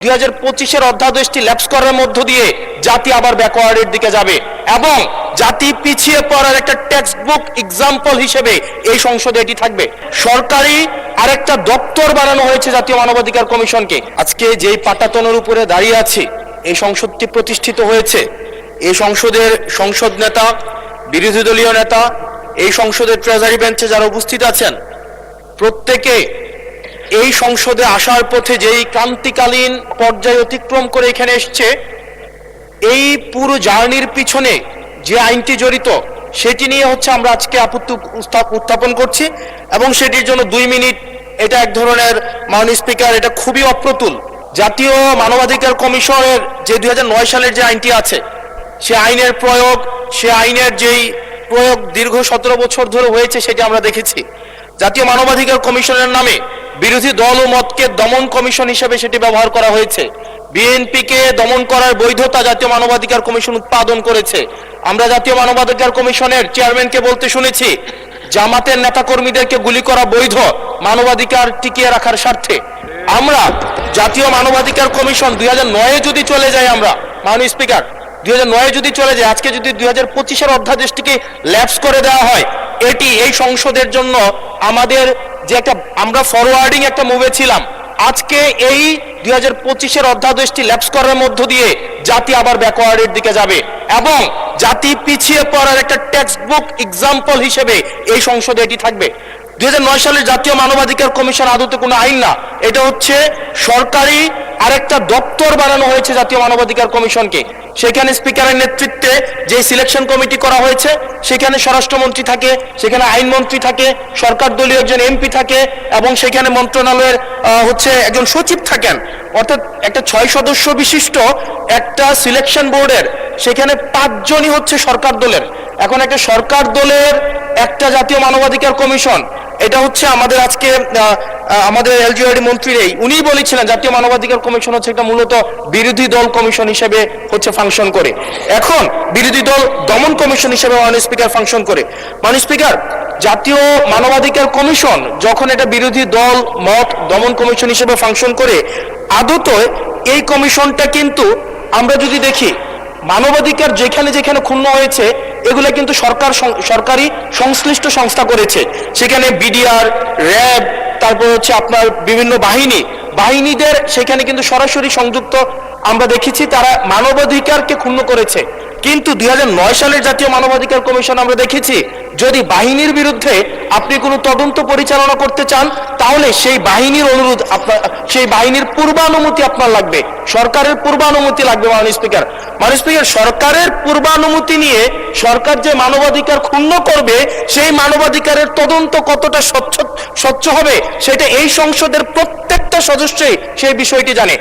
2025-এর অধ্যাদেশটি lapse করার মধ্য দিয়ে জাতি আবার ব্যাকওয়ার্ডের দিকে যাবে এবং জাতি পিছিয়ে পড়ার একটা টেক্সট বুক এক্সাম্পল হিসেবে এই সংসদে এটি থাকবে। সরকারি আরেকটা দপ্তর বানানো হয়েছে জাতীয় মানবাধিকার কমিশনকে। আজকে যেই পাটাতনের উপরে দাঁড়িয়ে আছি, এই সংসদটি প্রতিষ্ঠিত হয়েছে, এই সংসদের সংসদ নেতা, বিরোধী দলীয় নেতা, এই সংসদের ট্রেজারি বেঞ্চে যারা উপস্থিত আছেন, প্রত্যেকে এই সংসদে আসার পথে যেই ক্রান্তিকালীন পর্যায় অতিক্রম করে এখানে এসছে, এই পুরো জার্নির পিছনে যে আইনটি জড়িত সেটি নিয়ে হচ্ছে আমরা আজকে আপত্তি উত্থাপন করছি এবং সেটির জন্য 2 মিনিট, এটা এক ধরনের মাননীয় স্পিকার, এটা খুবই অপ্রতুল। জাতীয় মানবাধিকার কমিশনের যে 2009 সালের যে আইনটি আছে, সে আইনের প্রয়োগ, সে আইনের যেই প্রয়োগ দীর্ঘ 17 বছর ধরে হয়েছে সেটি আমরা দেখেছি। জাতীয় মানবাধিকার কমিশনের নামে বিরোধী দল ও মতকে দমন কমিশন হিসেবে সেটি ব্যবহার করা হয়েছে। বিএনপিকে দমন করার বৈধতা জাতীয় মানবাধিকার কমিশন উৎপাদন করেছে। আমরা জাতীয় মানবাধিকার কমিশনের চেয়ারম্যানকে বলতে শুনেছি, জামাতের নেতাকর্মীদেরকে গুলি করা বৈধ মানবাধিকার টিকিয়ে রাখার স্বার্থে। আমরা জাতীয় মানবাধিকার কমিশন 2009-এ যদি চলে যাই, আমরা মাননীয় স্পিকার 2009-এ যদি চলে যায়, আজকে যদি 2025-এর অধ্যাদেশটিকে ল্যাপস করে দেওয়া হয়, এটি এই সংসদের জন্য আমাদের যে একটা আমরা ফরওয়ার্ডিং একটা মুভে ছিলাম, আজকে এই 2025-এর অধ্যাদেশটি ল্যাপস করার মধ্য দিয়ে জাতি আবার ব্যাকওয়ার্ডের দিকে যাবে এবং জাতি পিছিয়ে পড়ার একটা টেক্সট বুক এক্সাম্পল হিসেবে এই সংসদে এটি থাকবে। 2009 সালের জাতীয় মানবাধিকার কমিশন আদতে কোনো আইন না, এটা হচ্ছে সরকারি আরেকটা দপ্তর বানানো হয়েছে জাতীয় মানবাধিকার কমিশনকে। সেখানে স্পিকারের নেতৃত্বে যে সিলেকশন কমিটি করা হয়েছে, সেখানে স্বরাষ্ট্রমন্ত্রী থাকে, সেখানে আইনমন্ত্রী থাকে, সরকার দলীয় একজন এমপি থাকে এবং সেখানে মন্ত্রণালয়ের হচ্ছে একজন সচিব থাকেন। অর্থাৎ একটা 6 সদস্য বিশিষ্ট একটা সিলেকশন বোর্ডের সেখানে 5 জনই হচ্ছে সরকার দলের। এখন একটা সরকার দলের একটা জাতীয় মানবাধিকার কমিশন, এটা হচ্ছে আমাদের আজকে আমাদের এলজিআরডি মন্ত্রী উনি বলেছিলেন জাতীয় মানবাধিকার কমিশন হচ্ছে একটা মূলত বিরোধী দল কমিশন হিসেবে হচ্ছে ফাংশন করে। এখন বিরোধী দল দমন কমিশন হিসেবে মাননীয় স্পিকার ফাংশন করে। মাননীয় স্পিকার, জাতীয় মানবাধিকার কমিশন যখন এটা বিরোধী দল মত দমন কমিশন হিসেবে ফাংশন করে, আদত এই কমিশনটা কিন্তু আমরা যদি দেখি, মানবাধিকার যেখানে যেখানে ক্ষুণ্ণ হয়েছে এগুলো কিন্তু সরকারি সংশ্লিষ্ট সংস্থা করেছে। সেখানে বিডিআর, র্যাব, তারপর হচ্ছে আপনার বিভিন্ন বাহিনীদের সেখানে কিন্তু সরাসরি সংযুক্ত আমরা দেখেছি, তারা মানবাধিকারকে ক্ষুণ্ণ করেছে। কিন্তু 2009 সালের জাতীয় মানবাধিকার কমিশন আমরা দেখেছি, যদি বাহিনীর বিরুদ্ধে আপনি কোনো তদন্ত পরিচালনা করতে চান, তাহলে সেই বাহিনীর অনুরোধ সেই বাহিনীর পূর্বানুমতি আপনার লাগবে, সরকারের পূর্বানুমতি লাগবে। মাননীয় স্পিকার, সরকারের পূর্বানুমতি নিয়ে সরকার যে মানবাধিকার ক্ষুণ্ণ করবে, সেই মানবাধিকারের তদন্ত কতটা স্বচ্ছ হবে সেটা এই সংসদের প্রত্যেকটা সদস্যই সেই বিষয়টি জানে।